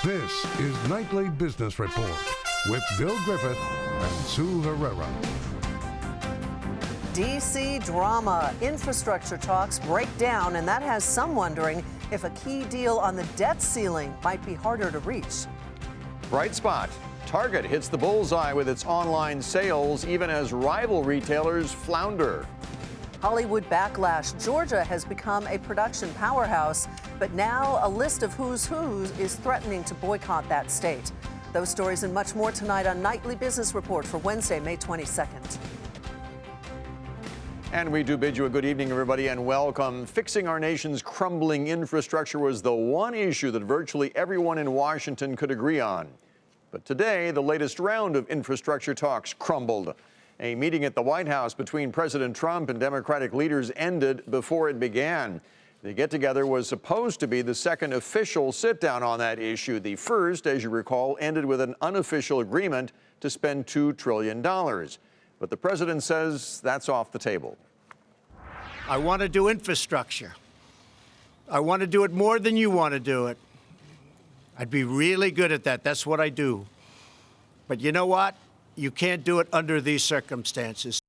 This is Nightly Business Report with Bill Griffith and Sue Herrera. D.C. drama. Infrastructure talks break down, and that has some wondering if a key deal on the debt ceiling might be harder to reach. Bright spot. Target hits the bullseye with its online sales, even as rival retailers flounder. Hollywood backlash. Georgia has become a production powerhouse, but now a list of who's who is threatening to boycott that state. Those stories and much more tonight on Nightly Business Report for Wednesday, May 22nd. And we do bid you a good evening, everybody, and welcome. Fixing our nation's crumbling infrastructure was the one issue that virtually everyone in Washington could agree on. But today, the latest round of infrastructure talks crumbled. A meeting at the White House between President Trump and Democratic leaders ended before it began. The get-together was supposed to be the second official sit-down on that issue. The first, as you recall, ended with an unofficial agreement to spend $2 trillion. But the president says that's off the table. I want to do infrastructure. I want to do it more than you want to do it. I'd be really good at that. That's what I do. But you know what? You can't do it under these circumstances.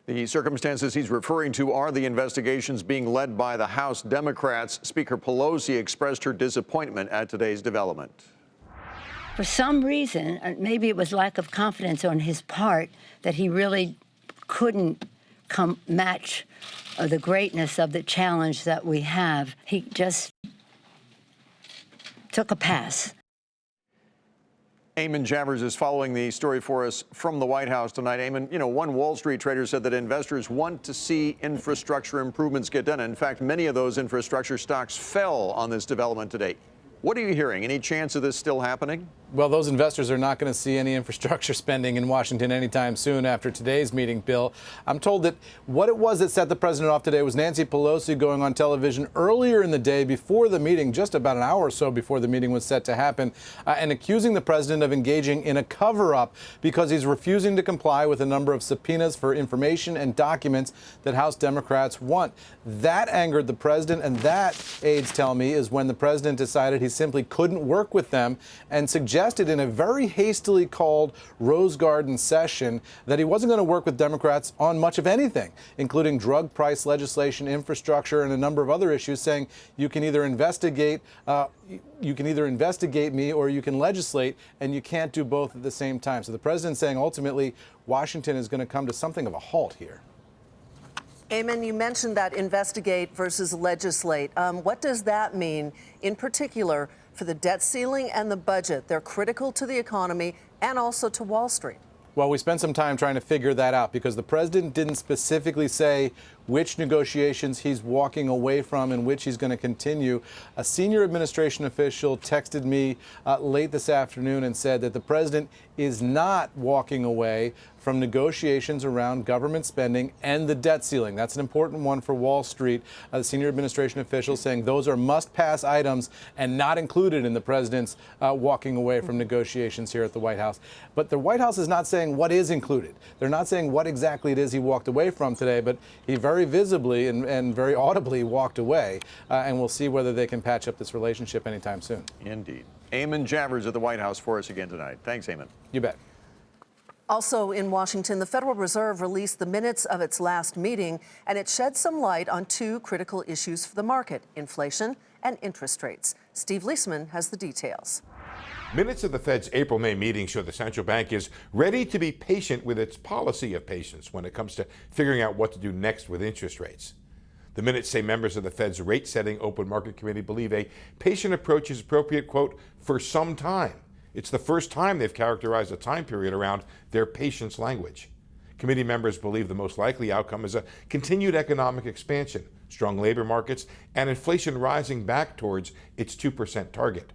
The circumstances he's referring to are the investigations being led by the House Democrats. Speaker Pelosi expressed her disappointment at today's development. For some reason, maybe it was lack of confidence on his part, that he really couldn't match the greatness of the challenge that we have. He just took a pass. Eamon Javers is following the story for us from the White House tonight. Eamon, one Wall Street trader said that investors want to see infrastructure improvements get done. In fact, many of those infrastructure stocks fell on this development today. What are you hearing? Any chance of this still happening? Well, those investors are not going to see any infrastructure spending in Washington anytime soon after today's meeting, Bill. I'm told that what it was that set the president off today was Nancy Pelosi going on television earlier in the day before the meeting, just about an hour or so before the meeting was set to happen, and accusing the president of engaging in a cover-up because he's refusing to comply with a number of subpoenas for information and documents that House Democrats want. That angered the president, and that, aides tell me, is when the president decided he simply couldn't work with them and suggested in a very hastily called Rose Garden session that he wasn't going to work with Democrats on much of anything, including drug price legislation, infrastructure, and a number of other issues, saying you can either investigate me or you can legislate, and you can't do both at the same time. So the president's saying ultimately Washington is going to come to something of a halt here. Eamon, you mentioned that investigate versus legislate. What does that mean in particular for the debt ceiling and the budget? They're critical to the economy and also to Wall Street. Well, we spent some time trying to figure that out because the president didn't specifically say which negotiations he's walking away from and which he's going to continue. A senior administration official texted me late this afternoon and said that the president is not walking away from negotiations around government spending and the debt ceiling. That's an important one for Wall Street. The senior administration official saying those are must-pass items and not included in the president's walking away from negotiations here at the White House. But the White House is not saying what is included. They're not saying what exactly it is he walked away from today, but he very visibly and very audibly walked away. And we'll see whether they can patch up this relationship anytime soon. Indeed. Eamon Javers at the White House for us again tonight. Thanks, Eamon. You bet. Also in Washington, the Federal Reserve released the minutes of its last meeting, and it shed some light on two critical issues for the market: inflation and interest rates. Steve Leisman has the details. Minutes of the Fed's April-May meeting show the central bank is ready to be patient with its policy of patience when it comes to figuring out what to do next with interest rates. The minutes say members of the Fed's rate-setting open market committee believe a patient approach is appropriate, quote, for some time. It's the first time they've characterized a time period around their patience language. Committee members believe the most likely outcome is a continued economic expansion, strong labor markets, and inflation rising back towards its 2% target.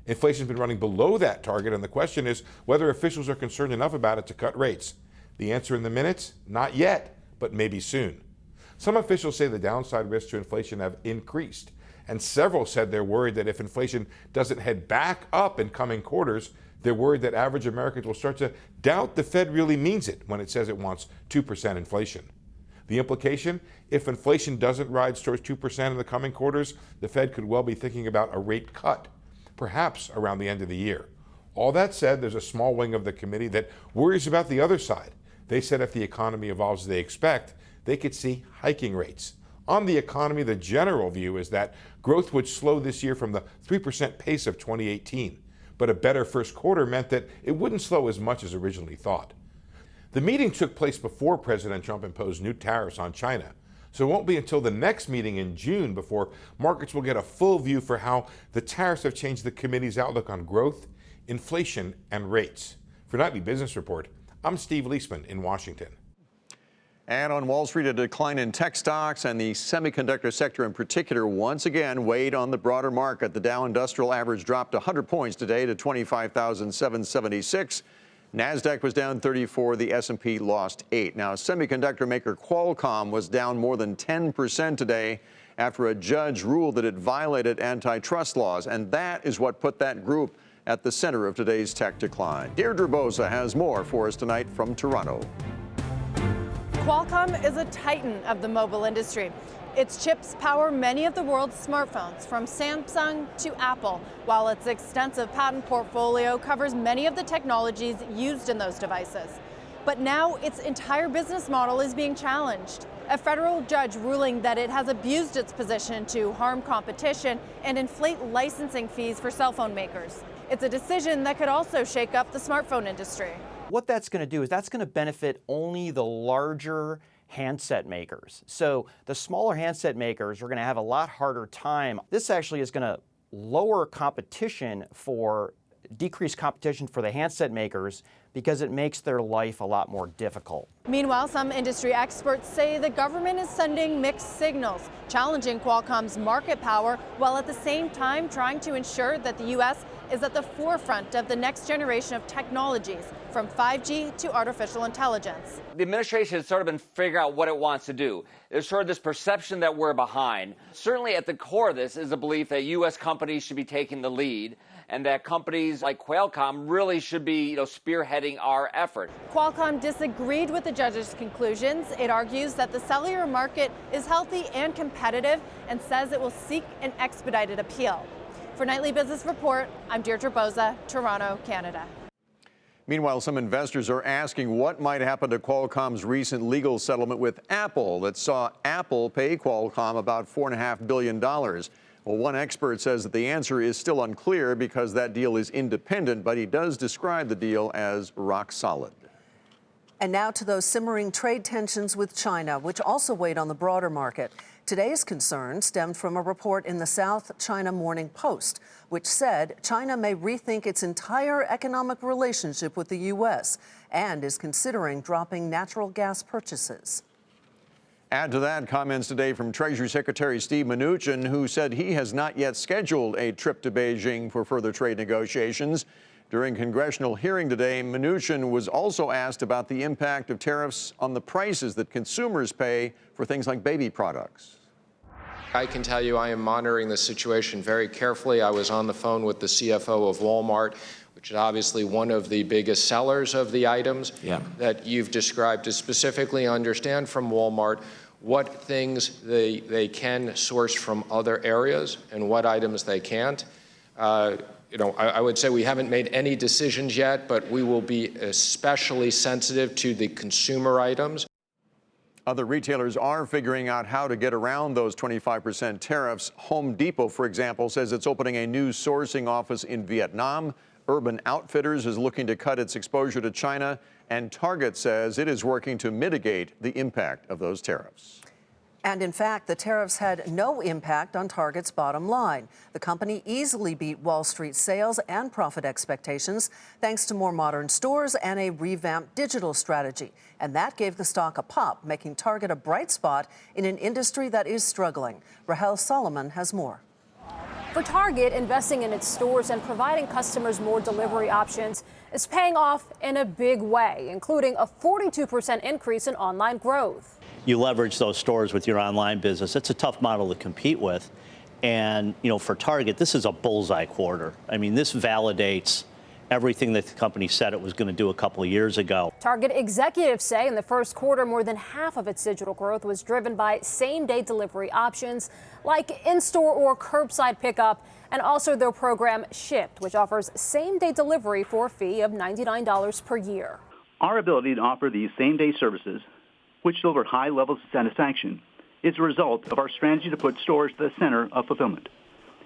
Inflation's been running below that target, and the question is whether officials are concerned enough about it to cut rates. The answer in the minutes? Not yet, but maybe soon. Some officials say the downside risks to inflation have increased, and several said they're worried that if inflation doesn't head back up in coming quarters, they're worried that average Americans will start to doubt the Fed really means it when it says it wants 2% inflation. The implication? If inflation doesn't rise towards 2% in the coming quarters, the Fed could well be thinking about a rate cut. perhaps around the end of the year. All that said, there's a small wing of the committee that worries about the other side. They said if the economy evolves as they expect, they could see hiking rates. On the economy, the general view is that growth would slow this year from the 3% pace of 2018. But a better first quarter meant that it wouldn't slow as much as originally thought. The meeting took place before President Trump imposed new tariffs on China. So it won't be until the next meeting in June before markets will get a full view for how the tariffs have changed the committee's outlook on growth, inflation, and rates. For Nightly Business Report, I'm Steve Leisman in Washington. And on Wall Street, a decline in tech stocks and the semiconductor sector in particular once again weighed on the broader market. The Dow Industrial Average dropped 100 points today to 25,776. NASDAQ was down 34. The S&P lost 8. Now, semiconductor maker Qualcomm was down more than 10% today after a judge ruled that it violated antitrust laws. And that is what put that group at the center of today's tech decline. Deirdre Bosa has more for us tonight from Toronto. Qualcomm is a titan of the mobile industry. Its chips power many of the world's smartphones, from Samsung to Apple, while its extensive patent portfolio covers many of the technologies used in those devices. But now its entire business model is being challenged. A federal judge ruling that it has abused its position to harm competition and inflate licensing fees for cell phone makers. It's a decision that could also shake up the smartphone industry. What that's going to do is that's going to benefit only the larger handset makers. So the smaller handset makers are going to have a lot harder time. This actually is going to lower competition decrease competition for the handset makers because it makes their life a lot more difficult. Meanwhile, some industry experts say the government is sending mixed signals, challenging Qualcomm's market power while at the same time trying to ensure that the U.S. is at the forefront of the next generation of technologies, from 5G to artificial intelligence. The administration has sort of been figuring out what it wants to do. There's sort of this perception that we're behind. Certainly at the core of this is a belief that U.S. companies should be taking the lead and that companies like Qualcomm really should be, spearheading our effort. Qualcomm disagreed with the judge's conclusions. It argues that the cellular market is healthy and competitive and says it will seek an expedited appeal. For Nightly Business Report, I'm Deirdre Bosa, Toronto, Canada. Meanwhile, some investors are asking what might happen to Qualcomm's recent legal settlement with Apple that saw Apple pay Qualcomm about $4.5 billion. Well, one expert says that the answer is still unclear because that deal is independent, but he does describe the deal as rock solid. And now to those simmering trade tensions with China, which also weighed on the broader market. Today's concern stemmed from a report in the South China Morning Post, which said China may rethink its entire economic relationship with the U.S. and is considering dropping natural gas purchases. Add to that comments today from Treasury Secretary Steve Mnuchin, who said he has not yet scheduled a trip to Beijing for further trade negotiations. During congressional hearing today, Mnuchin was also asked about the impact of tariffs on the prices that consumers pay for things like baby products. I can tell you I am monitoring the situation very carefully. I was on the phone with the CFO of Walmart, which is obviously one of the biggest sellers of the items that you've described, to specifically understand from Walmart what things they can source from other areas and what items they can't. I would say we haven't made any decisions yet, but we will be especially sensitive to the consumer items. Other retailers are figuring out how to get around those 25% tariffs. Home Depot, for example, says it's opening a new sourcing office in Vietnam. Urban Outfitters is looking to cut its exposure to China, and Target says it is working to mitigate the impact of those tariffs. And in fact, the tariffs had no impact on Target's bottom line. The company easily beat Wall Street sales and profit expectations thanks to more modern stores and a revamped digital strategy. And that gave the stock a pop, making Target a bright spot in an industry that is struggling. Rahel Solomon has more. For Target, investing in its stores and providing customers more delivery options is paying off in a big way, including a 42% increase in online growth. You leverage those stores with your online business. It's a tough model to compete with. And, for Target, this is a bullseye quarter. I mean, this validates everything that the company said it was going to do a couple of years ago. Target executives say in the first quarter, more than half of its digital growth was driven by same-day delivery options like in-store or curbside pickup, and also their program Shipt, which offers same-day delivery for a fee of $99 per year. Our ability to offer these same-day services, which deliver high levels of satisfaction, is a result of our strategy to put stores to the center of fulfillment.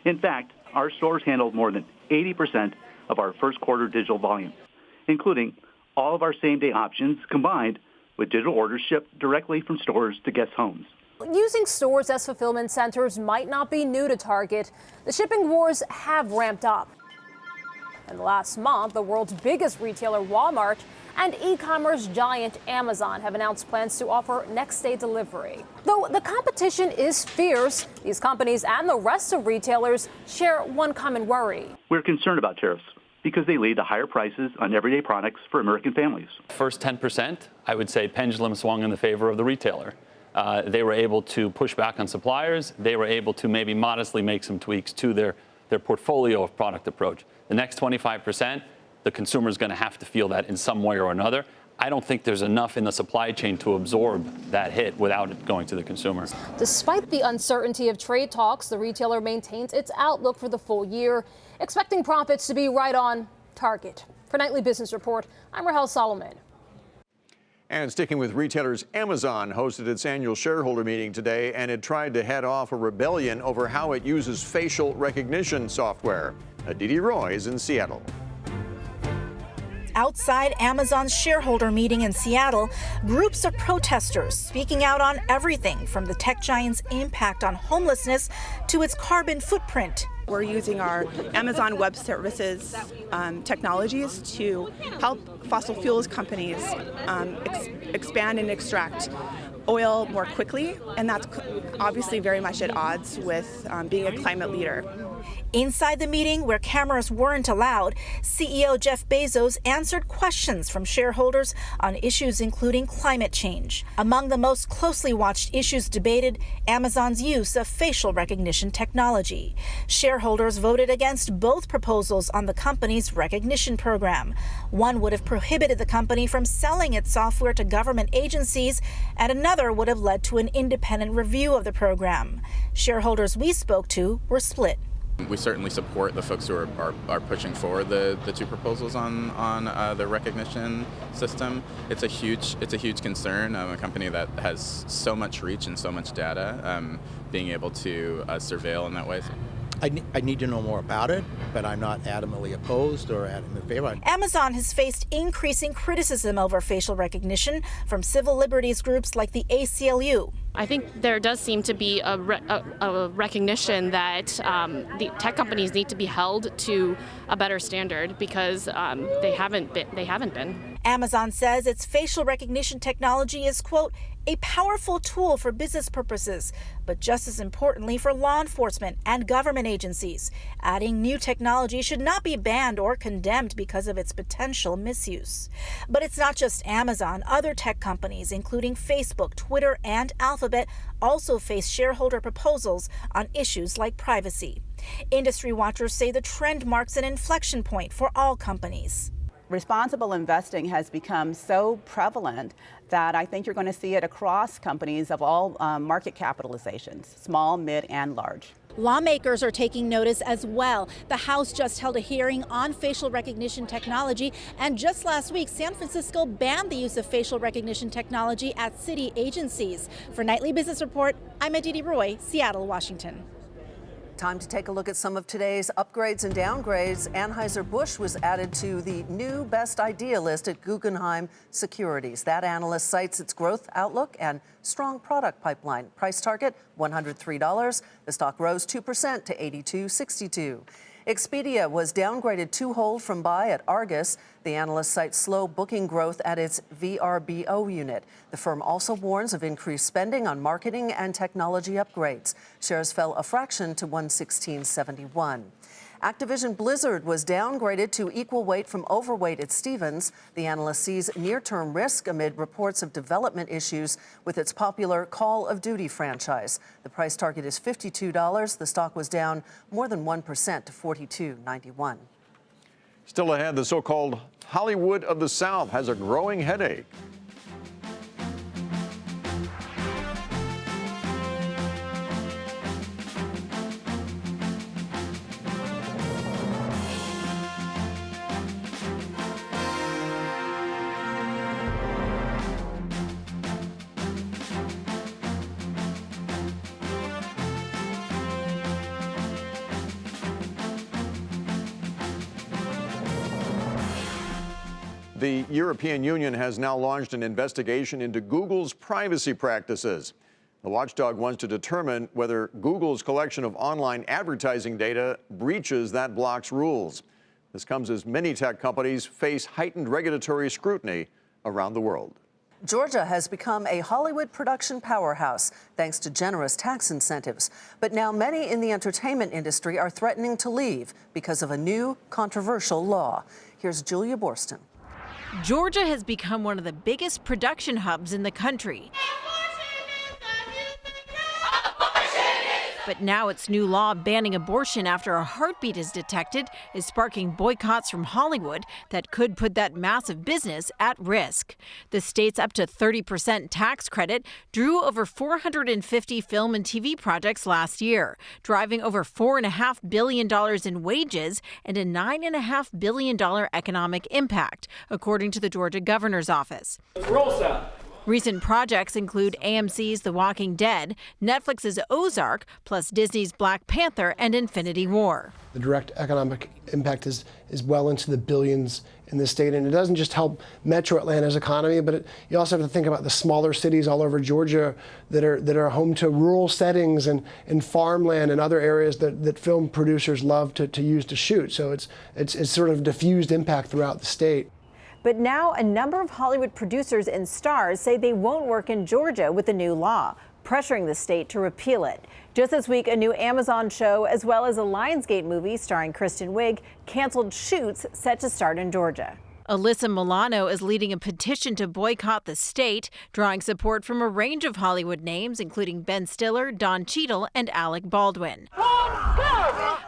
In fact, our stores handled more than 80% of our first quarter digital volume, including all of our same-day options combined with digital orders shipped directly from stores to guests' homes. Using stores as fulfillment centers might not be new to Target. The shipping wars have ramped up. And last month, the world's biggest retailer, Walmart, and e-commerce giant Amazon have announced plans to offer next-day delivery. Though the competition is fierce, these companies and the rest of retailers share one common worry. We're concerned about tariffs because they lead to higher prices on everyday products for American families. First 10%, I would say pendulum swung in the favor of the retailer. They were able to push back on suppliers. They were able to maybe modestly make some tweaks to their portfolio of product approach. The next 25%, the consumer is going to have to feel that in some way or another. I don't think there's enough in the supply chain to absorb that hit without it going to the consumer. Despite the uncertainty of trade talks, the retailer maintains its outlook for the full year, expecting profits to be right on target. For Nightly Business Report, I'm Rahel Solomon. And sticking with retailers, Amazon hosted its annual shareholder meeting today, and it tried to head off a rebellion over how it uses facial recognition software. Aditi Roy is in Seattle. Outside Amazon's shareholder meeting in Seattle, groups of protesters speaking out on everything from the tech giant's impact on homelessness to its carbon footprint. We're using our Amazon Web Services technologies to help fossil fuels companies expand and extract oil more quickly, and that's obviously very much at odds with being a climate leader. Inside the meeting, where cameras weren't allowed, CEO Jeff Bezos answered questions from shareholders on issues including climate change. Among the most closely watched issues debated, Amazon's use of facial recognition technology. Shareholders voted against both proposals on the company's recognition program. One would have prohibited the company from selling its software to government agencies, and another would have led to an independent review of the program. Shareholders we spoke to were split. We certainly support the folks who are pushing forward the two proposals on the recognition system. It's a huge concern. A company that has so much reach and so much data, being able to surveil in that way. I need to know more about it, but I'm not adamantly opposed or adamantly in favor. Amazon has faced increasing criticism over facial recognition from civil liberties groups like the ACLU. I think there does seem to be a recognition that the tech companies need to be held to a better standard because they haven't been. Amazon says its facial recognition technology is, quote, a powerful tool for business purposes, but just as importantly for law enforcement and government agencies, adding new technology should not be banned or condemned because of its potential misuse. But it's not just Amazon. Other tech companies, including Facebook, Twitter, and Alphabet, also face shareholder proposals on issues like privacy. Industry watchers say the trend marks an inflection point for all companies. Responsible investing has become so prevalent that I think you're going to see it across companies of all market capitalizations, small, mid, and large. Lawmakers are taking notice as well. The House just held a hearing on facial recognition technology, and just last week, San Francisco banned the use of facial recognition technology at city agencies. For Nightly Business Report, I'm Aditi Roy, Seattle, Washington. Time to take a look at some of today's upgrades and downgrades. Anheuser-Busch was added to the new best idea list at Guggenheim Securities. That analyst cites its growth outlook and strong product pipeline. Price target, $103. The stock rose 2% to $82.62. Expedia was downgraded to hold from buy at Argus. The analyst cites slow booking growth at its VRBO unit. The firm also warns of increased spending on marketing and technology upgrades. Shares fell a fraction to $116.71. Activision Blizzard was downgraded to equal weight from overweight at Stephens. The analyst sees near-term risk amid reports of development issues with its popular Call of Duty franchise. The price target is $52. The stock was down more than 1% to $42.91. Still ahead, the so-called Hollywood of the South has a growing headache. The European Union has now launched an investigation into Google's privacy practices. The watchdog wants to determine whether Google's collection of online advertising data breaches that bloc's rules. This comes as many tech companies face heightened regulatory scrutiny around the world. Georgia has become a Hollywood production powerhouse thanks to generous tax incentives. But now many in the entertainment industry are threatening to leave because of a new controversial law. Here's Julia Borston. Georgia has become one of the biggest production hubs in the country. But now its new law banning abortion after a heartbeat is detected is sparking boycotts from Hollywood that could put that massive business at risk. The state's up to 30% tax credit drew over 450 film and TV projects last year, driving over $4.5 billion in wages and a $9.5 billion economic impact, according to the Georgia governor's office. Roll sound. Recent projects include AMC's The Walking Dead, Netflix's Ozark, plus Disney's Black Panther and Infinity War. The direct economic impact is well into the billions in the state, and it doesn't just help Metro Atlanta's economy, but you also have to think about the smaller cities all over Georgia that are home to rural settings and farmland and other areas that film producers love to use to shoot. So it's sort of diffused impact throughout the state. But now a number of Hollywood producers and stars say they won't work in Georgia with the new law, pressuring the state to repeal it. Just this week, a new Amazon show, as well as a Lionsgate movie starring Kristen Wiig, canceled shoots set to start in Georgia. Alyssa Milano is leading a petition to boycott the state, drawing support from a range of Hollywood names, including Ben Stiller, Don Cheadle, and Alec Baldwin.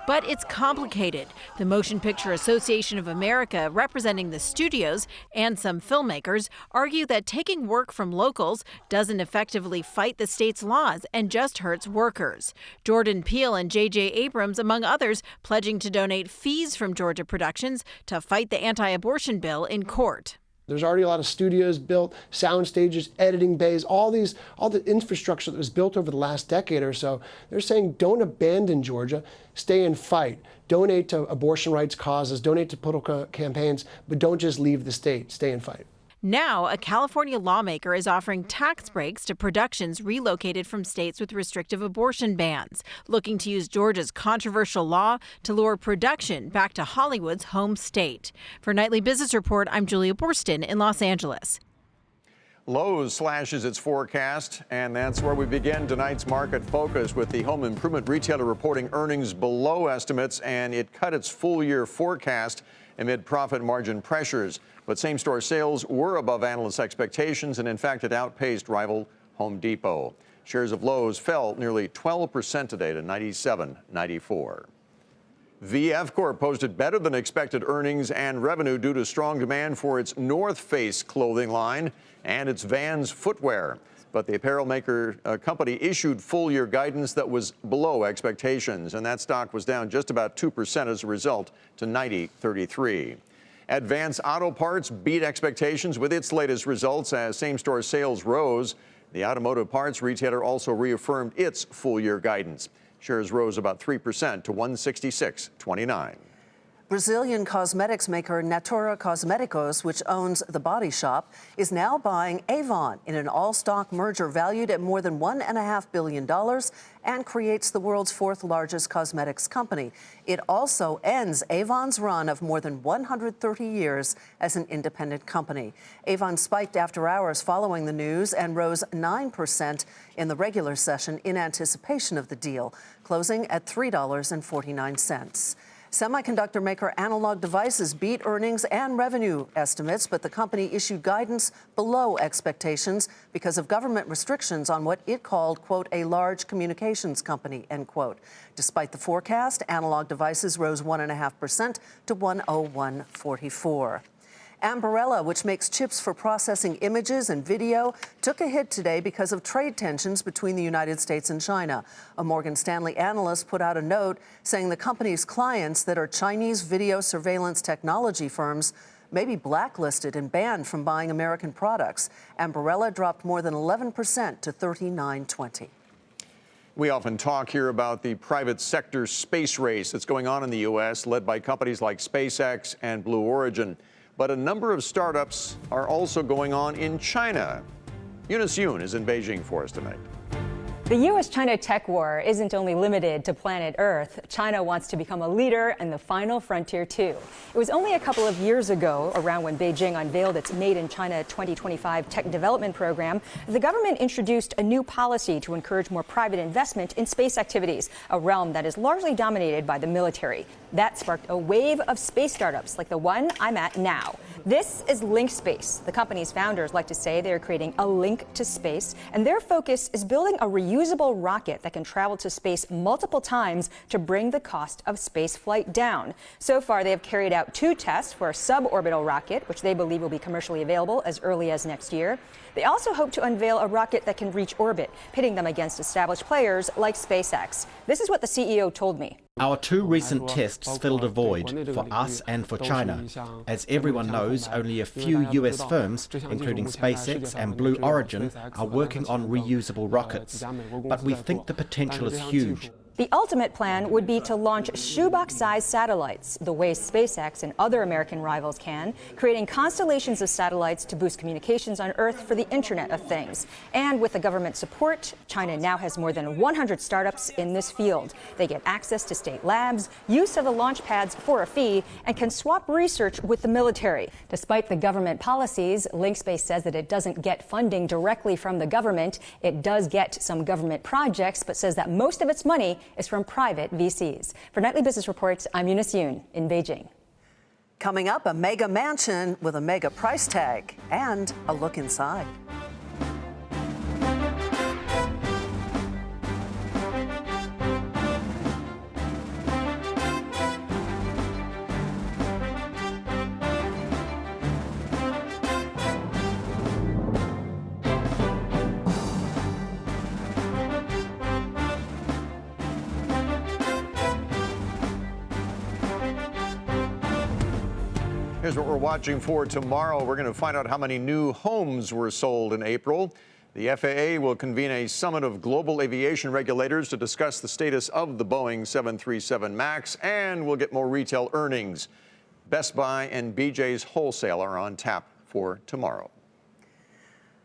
But it's complicated. The Motion Picture Association of America, representing the studios and some filmmakers, argue that taking work from locals doesn't effectively fight the state's laws and just hurts workers. Jordan Peele and J.J. Abrams, among others, pledging to donate fees from Georgia productions to fight the anti-abortion bill in court. There's already a lot of studios built, sound stages, editing bays, all the infrastructure that was built over the last decade or so. They're saying don't abandon Georgia, stay and fight. Donate to abortion rights causes, donate to political campaigns, but don't just leave the state, stay and fight. Now, a California lawmaker is offering tax breaks to productions relocated from states with restrictive abortion bans, looking to use Georgia's controversial law to lure production back to Hollywood's home state. For Nightly Business Report, I'm Julia Borston in Los Angeles. Lowe's slashes its forecast, and that's where we begin tonight's Market Focus with the home improvement retailer reporting earnings below estimates, and it cut its full-year forecast amid profit margin pressures. But same-store sales were above analysts' expectations, and in fact, it outpaced rival Home Depot. Shares of Lowe's fell nearly 12% today to $97.94. VF Corp posted better than expected earnings and revenue due to strong demand for its North Face clothing line and its Vans footwear. But the apparel maker company issued full-year guidance that was below expectations, and that stock was down just about 2% as a result to $90.33. Advance Auto Parts beat expectations with its latest results as same-store sales rose. The automotive parts retailer also reaffirmed its full-year guidance. Shares rose about 3% to $166.29. Brazilian cosmetics maker Natura Cosméticos, which owns The Body Shop, is now buying Avon in an all-stock merger valued at more than $1.5 billion and creates the world's fourth largest cosmetics company. It also ends Avon's run of more than 130 years as an independent company. Avon spiked after hours following the news and rose 9% in the regular session in anticipation of the deal, closing at $3.49. Semiconductor maker Analog Devices beat earnings and revenue estimates, but the company issued guidance below expectations because of government restrictions on what it called, quote, a large communications company, end quote. Despite the forecast, Analog Devices rose 1.5% to $101.44. Ambarella, which makes chips for processing images and video, took a hit today because of trade tensions between the United States and China. A Morgan Stanley analyst put out a note saying the company's clients that are Chinese video surveillance technology firms may be blacklisted and banned from buying American products. Ambarella dropped more than 11% to $39.20. We often talk here about the private sector space race that's going on in the U.S., led by companies like SpaceX and Blue Origin. But a number of startups are also going on in China. Eunice Yoon is in Beijing for us tonight. The U.S.-China tech war isn't only limited to planet Earth. China wants to become a leader in the final frontier, too. It was only a couple of years ago, around when Beijing unveiled its Made in China 2025 tech development program, the government introduced a new policy to encourage more private investment in space activities, a realm that is largely dominated by the military. That sparked a wave of space startups like the one I'm at now. This is Link Space. The company's founders like to say they're creating a link to space, and their focus is building a reusable rocket that can travel to space multiple times to bring the cost of space flight down. So far, they have carried out 2 tests for a suborbital rocket, which they believe will be commercially available as early as next year. They also hope to unveil a rocket that can reach orbit, pitting them against established players like SpaceX. This is what the CEO told me. Our 2 recent tests filled a void for us and for China. As everyone knows, only a few US firms, including SpaceX and Blue Origin, are working on reusable rockets. But we think the potential is huge. The ultimate plan would be to launch shoebox-sized satellites, the way SpaceX and other American rivals can, creating constellations of satellites to boost communications on Earth for the Internet of Things. And with the government support, China now has more than 100 startups in this field. They get access to state labs, use of the launch pads for a fee, and can swap research with the military. Despite the government policies, LinkSpace says that it doesn't get funding directly from the government. It does get some government projects, but says that most of its money is from private VCs. For Nightly Business Reports, I'm Eunice Yoon in Beijing. Coming up, a mega mansion with a mega price tag and a look inside. Here's what we're watching for tomorrow. We're going to find out how many new homes were sold in April. The FAA will convene a summit of global aviation regulators to discuss the status of the Boeing 737 MAX, and we'll get more retail earnings. Best Buy and BJ's Wholesale are on tap for tomorrow.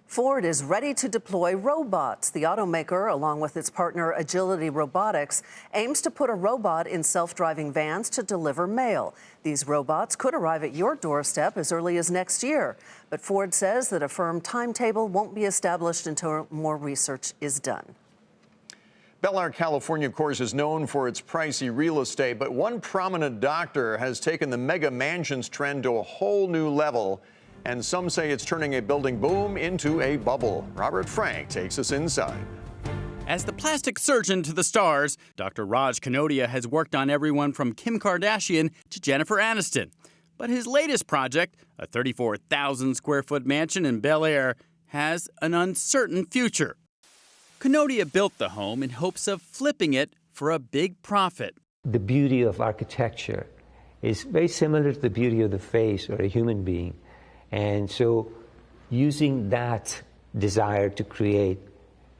Ford is ready to deploy robots. The automaker, along with its partner Agility Robotics, aims to put a robot in self-driving vans to deliver mail. These robots could arrive at your doorstep as early as next year. But Ford says that a firm timetable won't be established until more research is done. Bel Air, California, of course, is known for its pricey real estate, but one prominent doctor has taken the mega mansions trend to a whole new level. And some say it's turning a building boom into a bubble. Robert Frank takes us inside. As the plastic surgeon to the stars, Dr. Raj Kanodia has worked on everyone from Kim Kardashian to Jennifer Aniston. But his latest project, a 34,000 square foot mansion in Bel Air, has an uncertain future. Kanodia built the home in hopes of flipping it for a big profit. The beauty of architecture is very similar to the beauty of the face or a human being. And so using that desire to create,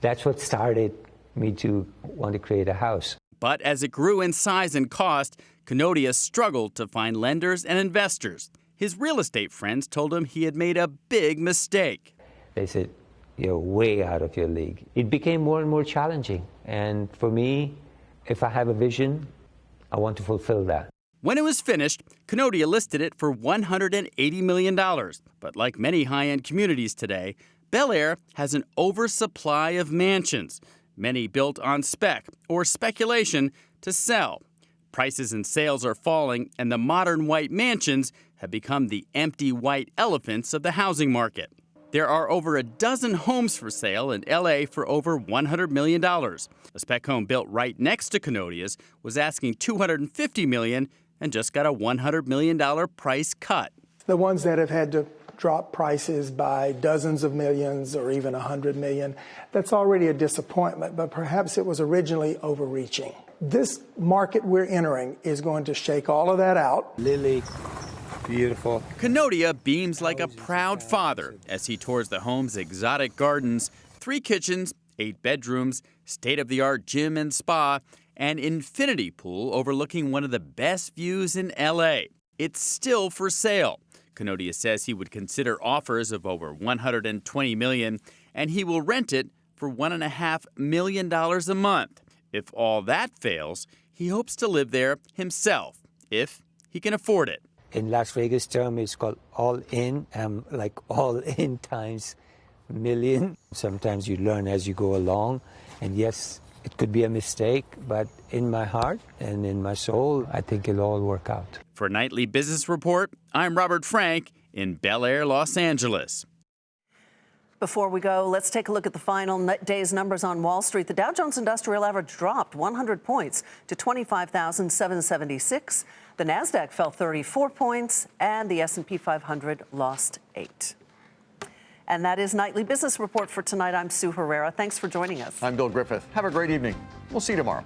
that's what started me to want to create a house. But as it grew in size and cost, Kanodia struggled to find lenders and investors. His real estate friends told him he had made a big mistake. They said, you're way out of your league. It became more and more challenging. And for me, if I have a vision, I want to fulfill that. When it was finished, Kanodia listed it for $180 million. But like many high-end communities today, Bel Air has an oversupply of mansions, many built on spec or speculation to sell. Prices and sales are falling, and the modern white mansions have become the empty white elephants of the housing market. There are over a dozen homes for sale in L.A. for over $100 million. A spec home built right next to Kanodia's was asking $250 million and just got a $100 million price cut. The ones that have had to drop prices by dozens of millions or even 100 million, that's already a disappointment, but perhaps it was originally overreaching. This market we're entering is going to shake all of that out. Lily, beautiful. Kanodia beams like a proud father as he tours the home's exotic gardens, 3 kitchens, 8 bedrooms, state-of-the-art gym and spa, an infinity pool overlooking one of the best views in L.A. It's still for sale. Kanodia says he would consider offers of over $120 million, and he will rent it for $1.5 million a month. If all that fails, he hopes to live there himself, if he can afford it. In Las Vegas term, it's called all in. Like all in times million. Sometimes you learn as you go along. And yes, it could be a mistake, but in my heart and in my soul, I think it'll all work out. For Nightly Business Report, I'm Robert Frank in Bel Air, Los Angeles. Before we go, let's take a look at the final day's numbers on Wall Street. The Dow Jones Industrial Average dropped 100 points to 25,776. The Nasdaq fell 34 points, and the S&P 500 lost 8. And that is Nightly Business Report for tonight. I'm Sue Herrera. Thanks for joining us. I'm Bill Griffith. Have a great evening. We'll see you tomorrow.